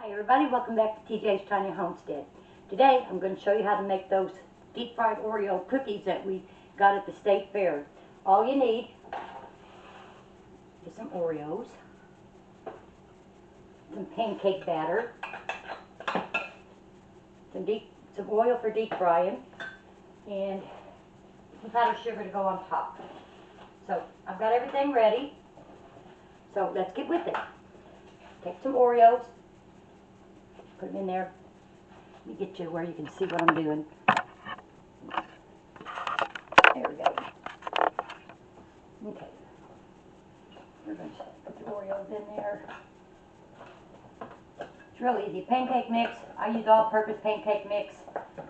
Hi everybody, welcome back to TJ's Tiny Homestead. Today I'm going to show you how to make those deep fried Oreo cookies that we got at the state fair. All you need is some Oreos, some pancake batter, some oil for deep frying, and some powdered sugar to go on top. So I've got everything ready, so let's get with it. Take some Oreos, put them in there. Let me get you where you can see what I'm doing. There we go. Okay. We're going to put the Oreos in there. It's real easy. Pancake mix. I use all-purpose pancake mix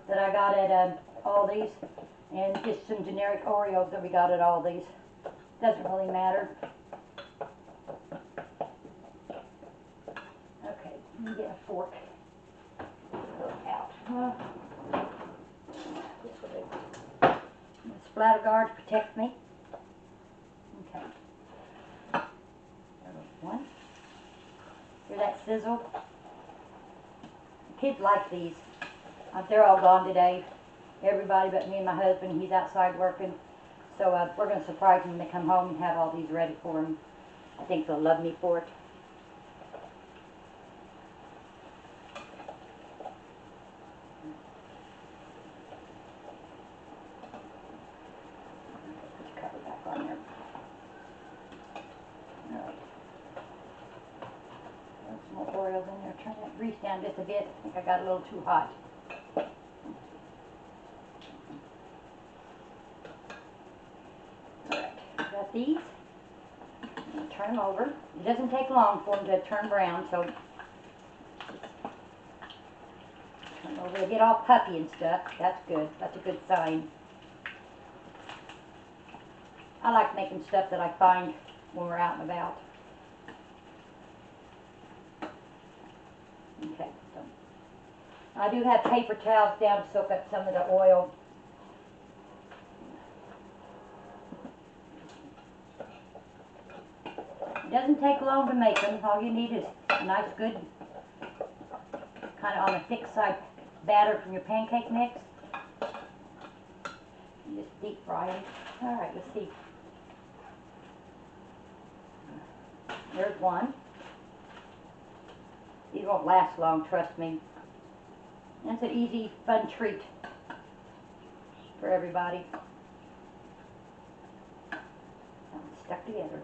that I got at Aldi's, and just some generic Oreos that we got at Aldi's. Doesn't really matter. Okay, let me get a fork. This will do. Splatter guard protects me. Okay. There goes one. Hear that sizzle? The kids like these. They're all gone today. Everybody but me and my husband. He's outside working. So we're going to surprise them when they come home and have all these ready for them. I think they'll love me for it. Some more Oreos in there. Turn that grease down just a bit. I think I got a little too hot. Alright, got these. I'm going to turn them over. It doesn't take long for them to turn brown, so turn over. They get all puffy and stuff. That's good. That's a good sign. I like making stuff that I find when we're out and about. Okay, so I do have paper towels down to soak up some of the oil. It doesn't take long to make them. All you need is a nice, good, kind of on the thick side batter from your pancake mix. And just deep fry them. All right, let's see. There's one. These won't last long, trust me. And it's an easy, fun treat for everybody. Stuck together.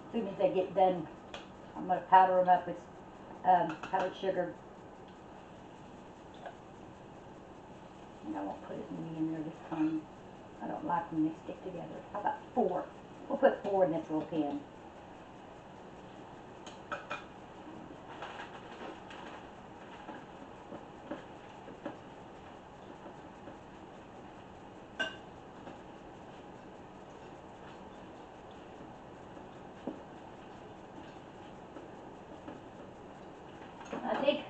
As soon as they get done, I'm going to powder them up with powdered sugar. And I won't put as many in there this time. I don't like when they stick together. How about 4? We'll put 4 in this little pan. I think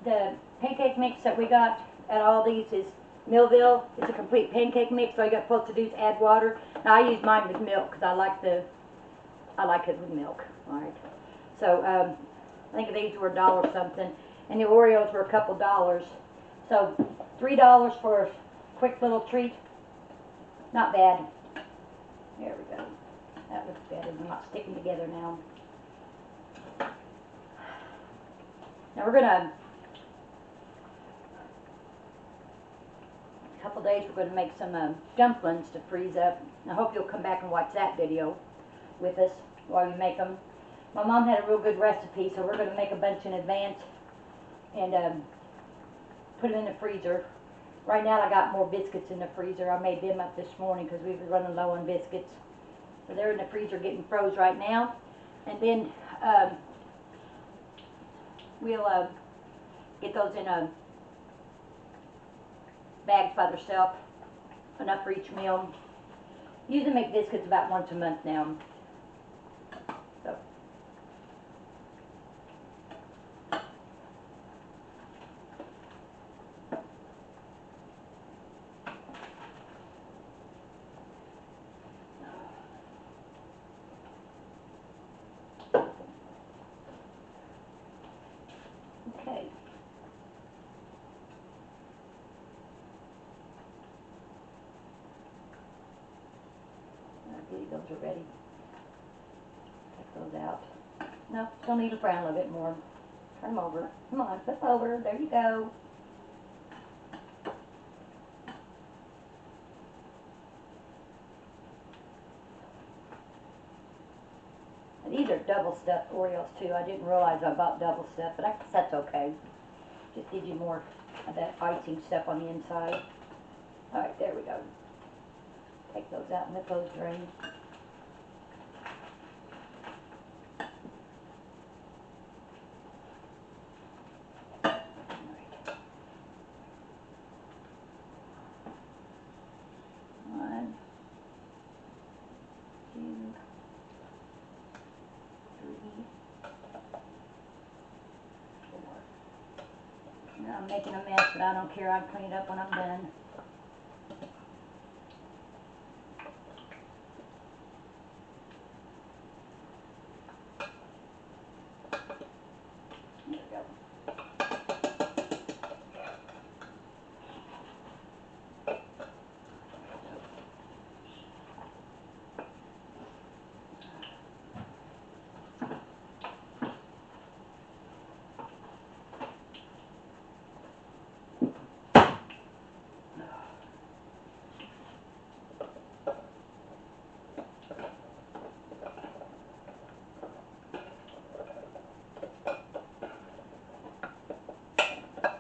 the pancake mix that we got at Aldi's is Millville. It's a complete pancake mix. All you're supposed to do is add water. Now I use mine with milk because I like it with milk. All right. So I think these were $1 something, and the Oreos were a couple dollars. So $3 for a quick little treat. Not bad. There we go. That looks better. They're not sticking together now. Now we're going to, a couple days we're going to make some dumplings to freeze up. I hope you'll come back and watch that video with us while we make them. My mom had a real good recipe, so we're going to make a bunch in advance and put them in the freezer. Right now I got more biscuits in the freezer. I made them up this morning because we were running low on biscuits. So they're in the freezer getting froze right now. And then we'll get those in bags by themselves enough for each meal. Usually make biscuits about once a month now. So. Okay. I believe those are ready. Take those out. No, still need to brown a little bit more. Turn them over. Come on, flip over. There you go. And these are double stuffed Oreos too. I didn't realize I bought double stuffed, but I guess that's okay. Just gives you more of that icing stuff on the inside. Alright, there we go. Take those out and let those drain. One, two, three, four. Now I'm making a mess, but I don't care. I'll clean it up when I'm done.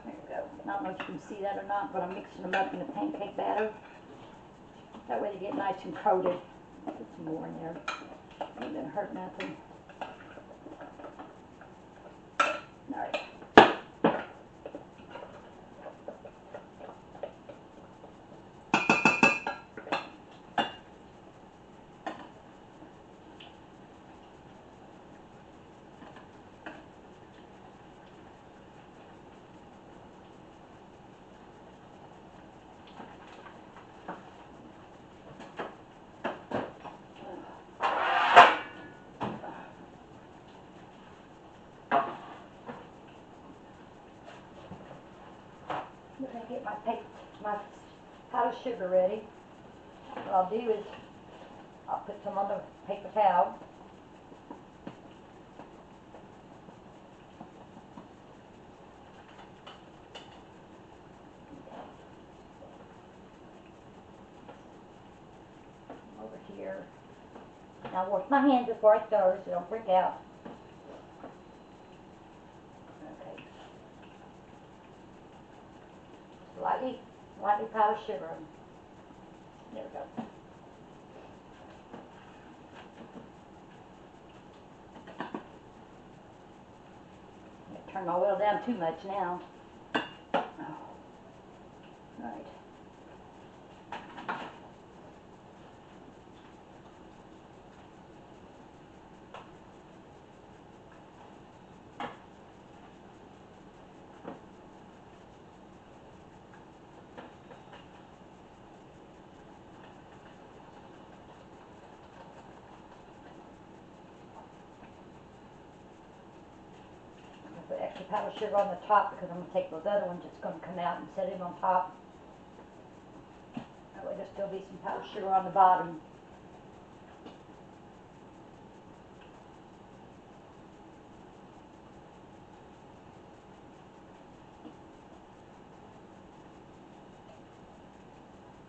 There we go. I don't know if you can see that or not, but I'm mixing them up in the pancake batter. That way they get nice and coated. Put some more in there. Ain't gonna hurt nothing. Alright. Let me get my powdered sugar ready. What I'll do is I'll put some on the paper towel. Over here. Now wash my hands before I start, so don't freak out. Okay. Lightly powdered sugar. There we go. Turn my oil down too much now. Oh. Right. Put extra powdered sugar on the top because I'm going to take those other ones that's going to come out and set it on top. That way there'll still be some powdered sugar on the bottom.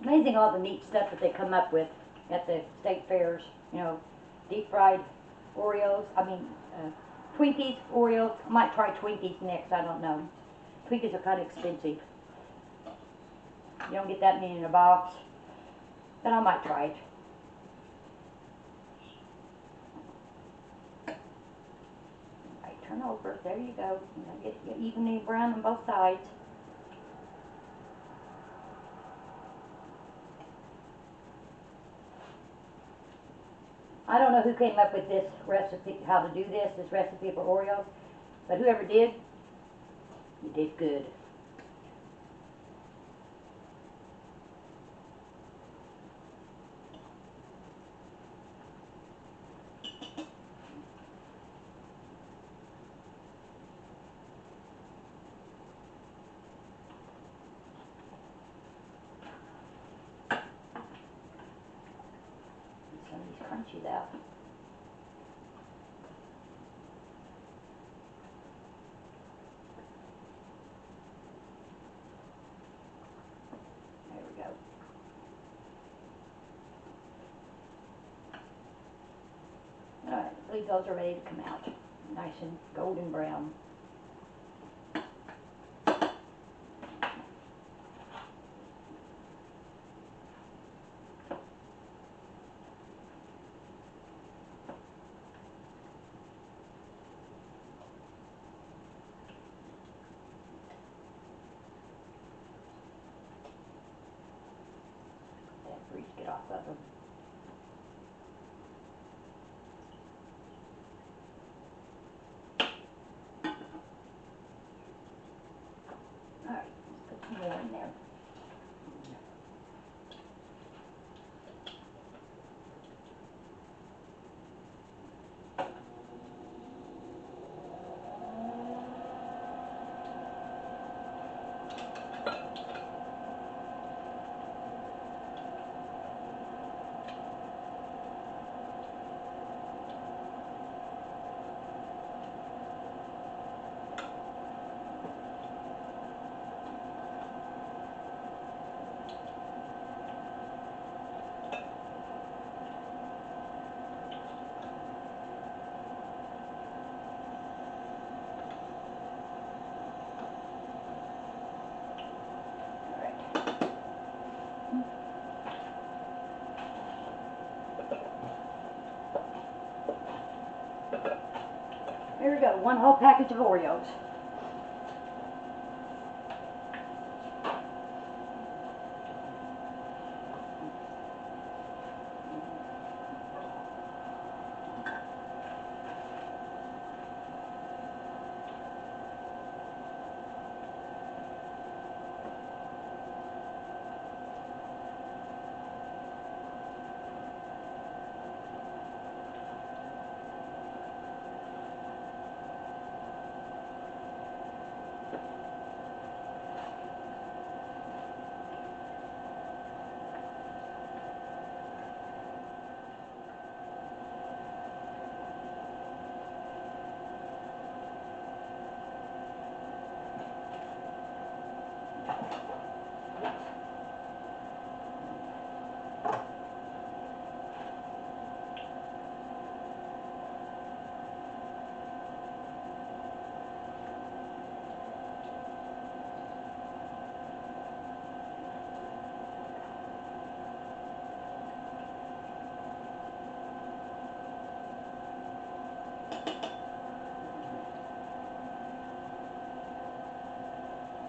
Amazing all the neat stuff that they come up with at the state fairs. You know, deep fried Oreos. Twinkies, Oreos. I might try Twinkies next, I don't know. Twinkies are kind of expensive. You don't get that many in a box. But I might try it. Alright, turn over. There you go. Get evenly brown on both sides. I don't know who came up with this recipe, how to do this recipe for Oreos, but whoever did, you did good. Some of these crunchies out. There we go. Alright, I believe those are ready to come out. Nice and golden brown. Grease get off of them. Alright, let's put some more in there. Here we go, one whole package of Oreos.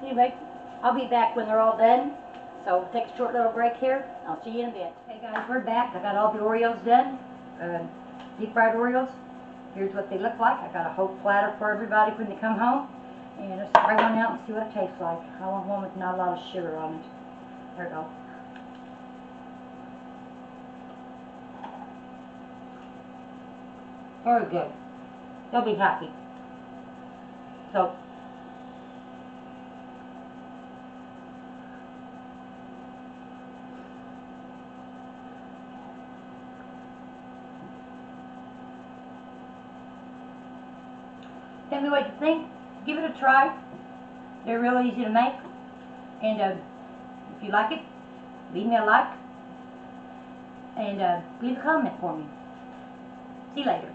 Anyway, I'll be back when they're all done. So take a short little break here. I'll see you in a bit. Hey guys, we're back. I got all the Oreos done. Deep fried Oreos. Here's what they look like. I got a whole platter for everybody when they come home. And let's try one out and see what it tastes like. I want one with not a lot of sugar on it. There we go. Very good. They'll be happy. So, tell me what you think. Give it a try. They're real easy to make. And if you like it, leave me a like. And leave a comment for me. See you later.